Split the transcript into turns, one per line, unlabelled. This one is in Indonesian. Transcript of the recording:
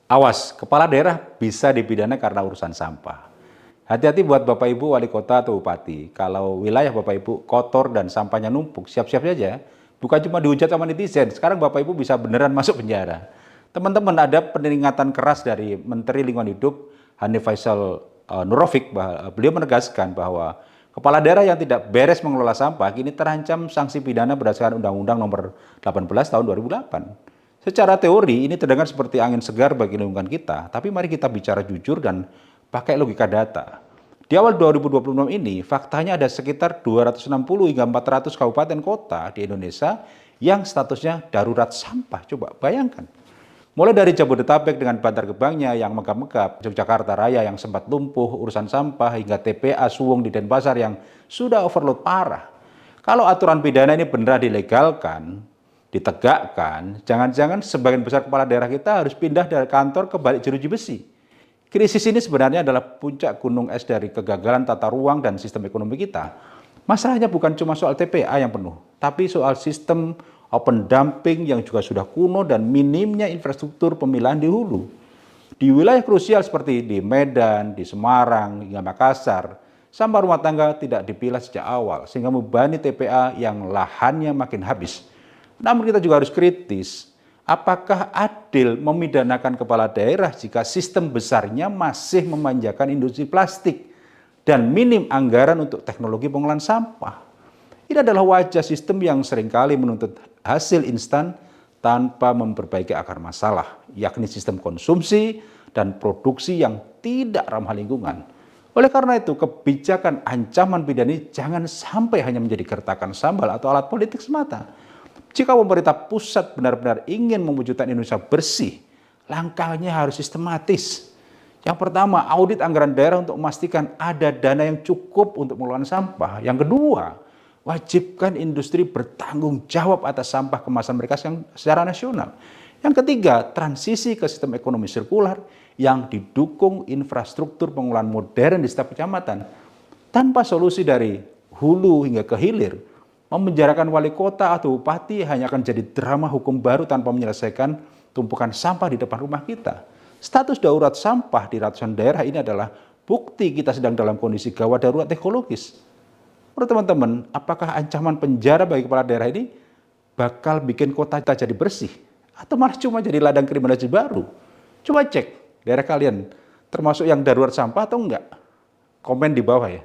Awas, kepala daerah bisa dipidana karena urusan sampah. Hati-hati buat Bapak Ibu wali kota atau bupati. Kalau wilayah Bapak Ibu kotor dan sampahnya numpuk, siap-siap saja. Bukan cuma dihujat sama netizen, sekarang Bapak Ibu bisa beneran masuk penjara. Teman-teman, ada peringatan keras dari Menteri Lingkungan Hidup Hanif Faisal Nurofik. Beliau menegaskan bahwa kepala daerah yang tidak beres mengelola sampah kini terancam sanksi pidana berdasarkan Undang-Undang Nomor 18 Tahun 2008. Secara teori ini terdengar seperti angin segar bagi lingkungan kita, tapi mari kita bicara jujur dan pakai logika data. Di awal 2026 ini, faktanya ada sekitar 260 hingga 400 kabupaten kota di Indonesia yang statusnya darurat sampah. Coba bayangkan. Mulai dari Jabodetabek dengan Bantar Gebangnya yang megap-megap, Yogyakarta Raya yang sempat lumpuh urusan sampah, hingga TPA Suwung di Denpasar yang sudah overload parah. Kalau aturan pidana ini benar dilegalkan, ditegakkan, jangan-jangan sebagian besar kepala daerah kita harus pindah dari kantor ke balik jeruji besi. Krisis ini sebenarnya adalah puncak gunung es dari kegagalan tata ruang dan sistem ekonomi kita. Masalahnya bukan cuma soal TPA yang penuh, tapi soal sistem open dumping yang juga sudah kuno dan minimnya infrastruktur pemilahan di hulu. Di wilayah krusial seperti di Medan, di Semarang, hingga Makassar, sampah rumah tangga tidak dipilah sejak awal sehingga membebani TPA yang lahannya makin habis. Namun kita juga harus kritis, apakah adil memidanakan kepala daerah jika sistem besarnya masih memanjakan industri plastik dan minim anggaran untuk teknologi pengolahan sampah? Ini adalah wajah sistem yang seringkali menuntut hasil instan tanpa memperbaiki akar masalah, yakni sistem konsumsi dan produksi yang tidak ramah lingkungan. Oleh karena itu, kebijakan ancaman pidana ini jangan sampai hanya menjadi gertakan sambal atau alat politik semata. Jika pemerintah pusat benar-benar ingin mewujudkan Indonesia bersih, langkahnya harus sistematis. Yang pertama, audit anggaran daerah untuk memastikan ada dana yang cukup untuk mengelola sampah. Yang kedua, wajibkan industri bertanggung jawab atas sampah kemasan mereka secara nasional. Yang ketiga, transisi ke sistem ekonomi sirkular yang didukung infrastruktur pengolahan modern di setiap kecamatan. Tanpa solusi dari hulu hingga ke hilir, memenjarakan wali kota atau bupati hanya akan jadi drama hukum baru tanpa menyelesaikan tumpukan sampah di depan rumah kita. Status darurat sampah di ratusan daerah ini adalah bukti kita sedang dalam kondisi gawat darurat ekologis. Menurut teman-teman, apakah ancaman penjara bagi kepala daerah ini bakal bikin kota kita jadi bersih? Atau malah cuma jadi ladang kriminalisasi baru? Coba cek daerah kalian, termasuk yang darurat sampah atau enggak? Komen di bawah ya.